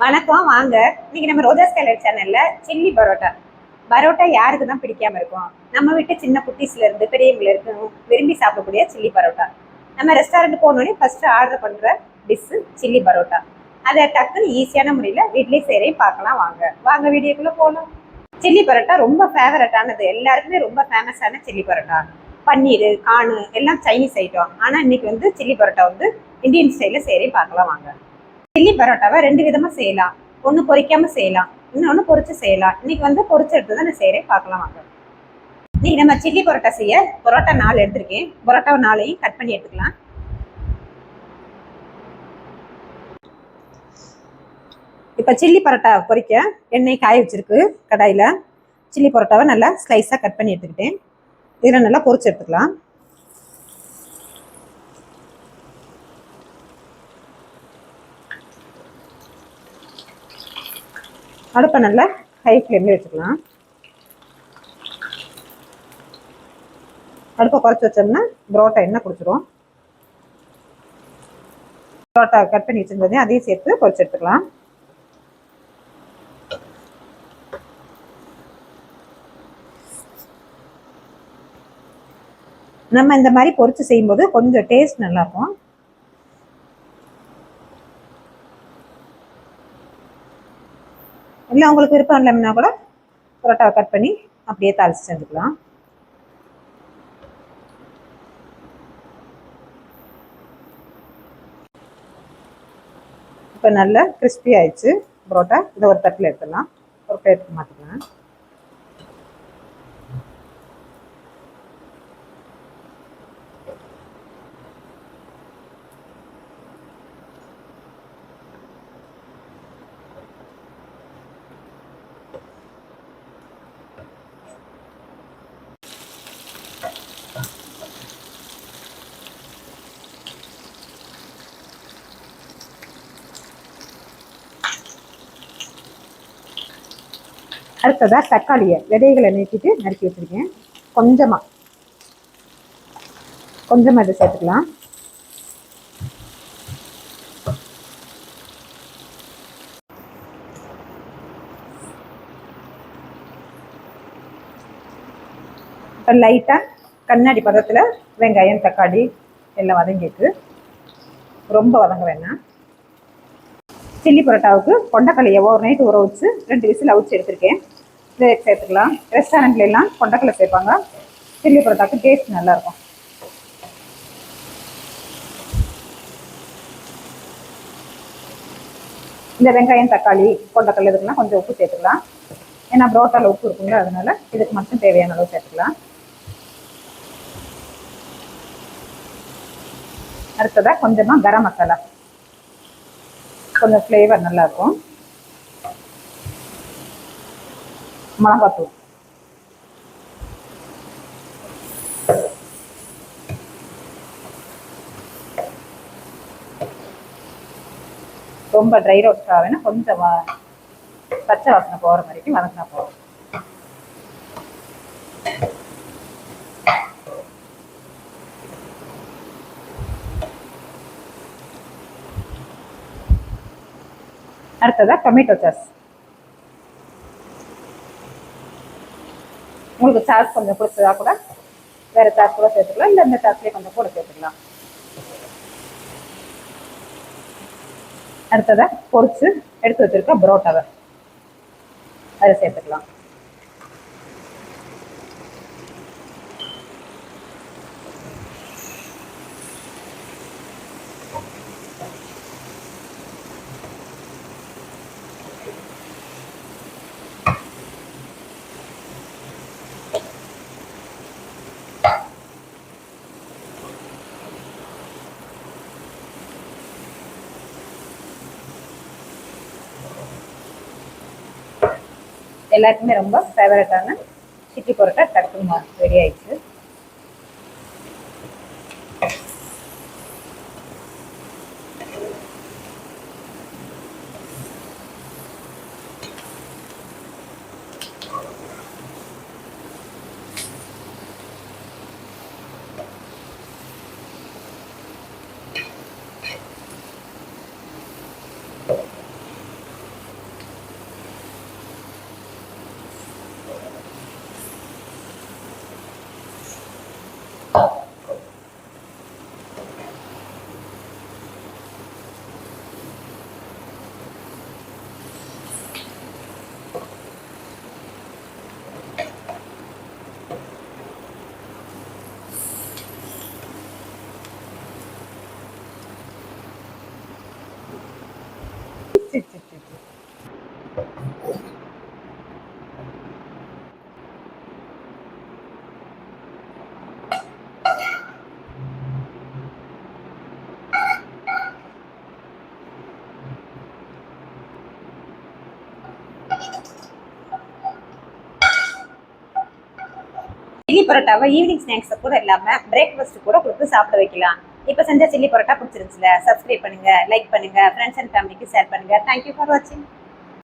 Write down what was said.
வணக்கம், வாங்க. இன்னைக்கு நம்ம ரோஜா ஸ்கைலர் சேனல்ல சில்லி பரோட்டா. பரோட்டா யாருக்கு தான் பிடிக்காம இருக்கும்? நம்ம வீட்டு சின்ன குட்டீஸ்ல இருந்து பெரியவங்க இருக்கும் விரும்பி சாப்பிடக்கூடிய சில்லி பரோட்டா. நம்ம ரெஸ்டாரண்ட் போனோடனே ஃபர்ஸ்ட் ஆர்டர் பண்ற டிஷ் சில்லி பரோட்டா. அதை டக்குன்னு ஈஸியான முறையில் வீட்லயே செய்யறேன், பார்க்கலாம் வாங்க. வாங்க வீடியோக்குள்ள போகலாம். சில்லி பரோட்டா ரொம்ப ஃபேவரட்டானது, எல்லாருக்குமே ரொம்ப ஃபேமஸான சில்லி பரோட்டா. பன்னீர், கார்னு எல்லாம் சைனீஸ் ஐட்டம். ஆனால் இன்னைக்கு வந்து சில்லி பரோட்டா வந்து இந்தியன் ஸ்டைலில் செய்யறேன், பார்க்கலாம் வாங்க. சில்லி பரோட்டாவை ரெண்டு விதமா செய்யலாம். ஒன்று பொரிக்காம செய்யலாம், இன்னொன்று பொரிச்சு செய்யலாம். இன்னைக்கு வந்து பொரிச்சு எடுத்து தான் நான் செய்யறேன், பார்க்கலாம் வாங்க. இன்னைக்கு நம்ம சில்லி பரோட்டா செய்ய பரோட்டா 4 எடுத்திருக்கேன். பரோட்டா 4ஐயும் கட் பண்ணி எடுத்துக்கலாம். இப்போ சில்லி பரோட்டா பொரிக்க எண்ணெய் காய வச்சிருக்கு கடாயில். சில்லி பரோட்டாவை நல்லா ஸ்லைஸாக கட் பண்ணி எடுத்துக்கிட்டேன். இதில் நல்லா பொரிச்சு எடுத்துக்கலாம். அடுப்பை நல்லா ஹை ஃப்ளேமில் வச்சுக்கலாம். அடுப்பை குறைச்சி வச்சோம்னா பரோட்டா எண்ணெய் குடிச்சிடும். பரோட்டா கட் பண்ணி வச்சிருந்ததையும் அதையும் சேர்த்து பொரிச்சு எடுத்துக்கலாம். நம்ம இந்த மாதிரி பொரிச்சு செய்யும்போது கொஞ்சம் டேஸ்ட் நல்லா இருக்கும். இல்லை உங்களுக்கு விருப்பம் இல்லைன்னா கூட பரோட்டாவை கட் பண்ணி அப்படியே தாளிச்சு செஞ்சுக்கலாம். இப்போ நல்லா கிறிஸ்பி ஆயிடுச்சு பரோட்டா. இதை ஒரு தட்டில் எடுத்துடலாம், ஒரு பிளேட்டுக்கு மாற்றிக்கலாம். அடுத்ததாக தக்காளியை விதைகளை நீக்கிட்டு நறுக்கி வச்சுருக்கேன். கொஞ்சமாக இதை சேர்த்துக்கலாம். இப்போ லைட்டாக கண்ணாடி பதத்தில் வெங்காயம் தக்காளி எல்லாம் வதங்கிட்டு, ரொம்ப வதங்க வேணாம். சில்லி பரோட்டாவுக்கு கொண்டக்கல்லையை ஒரு நைட்டு ஊற வச்சு 2 விசில் அவிச்சு எடுத்திருக்கேன். இதை சேர்த்துக்கலாம். ரெஸ்டாரண்ட்ல எல்லாம் கொண்டக்கல்லை சேர்ப்பாங்க. சில்லி பரோட்டாவுக்கு டேஸ்ட் நல்லாயிருக்கும். இந்த வெங்காயம் தக்காளி கொண்டக்கல்லை இதுக்கெல்லாம் கொஞ்சம் உப்பு சேர்த்துக்கலாம். ஏன்னா பரோட்டாவில் உப்பு இருக்குங்க, அதனால இதுக்கு மட்டும் தேவையான அளவு சேர்த்துக்கலாம். அடுத்ததாக கொஞ்சமாக கரம் மசாலா, கொஞ்சம் ஃப்ளேவர் நல்லாயிருக்கும். மிளகாத்தூள், ரொம்ப ட்ரை ரோஸ்ட் ஆகுதுன்னா கொஞ்சம் பச்சை வாசனை போகிற வரைக்கும் வதங்கினா போகும். அடுத்ததாக டொமேட்டோ சாஸ். உங்களுக்கு சாஸ் கொஞ்சம் பிடிச்சதா கூட வேறு சாஸ் கூட சேர்த்துக்கலாம், இல்லை இந்த சாஸ்லேயே கொஞ்சம் கூட சேர்த்துக்கலாம். அடுத்ததாக பொரிச்சு எடுத்து வச்சிருக்க பரோட்டாவை அதை சேர்த்துக்கலாம். எல்லாருக்குமே ரொம்ப ஃபேவரட்டான சில்லி பரோட்டா டக்குன்னு ரெடி ஆயிடுச்சு. சில்லி பரோட்டாவை ஈவினிங் ஸ்நாக்ஸ் கூட இல்லாம பிரேக்ஃபாஸ்ட் கூட கொடுத்து சாப்பிட வைக்கலாம். இப்ப செஞ்ச சில்லி பரோட்டா பிடிச்சிருந்துச்சுல, சப்ஸ்கிரைப் பண்ணுங்க, லைக் பண்ணுங்க, ஃப்ரெண்ட்ஸ் அண்ட் ஃபேமிலிக்கு ஷேர் பண்ணுங்க. தேங்க்யூ ஃபார் வாட்சிங்.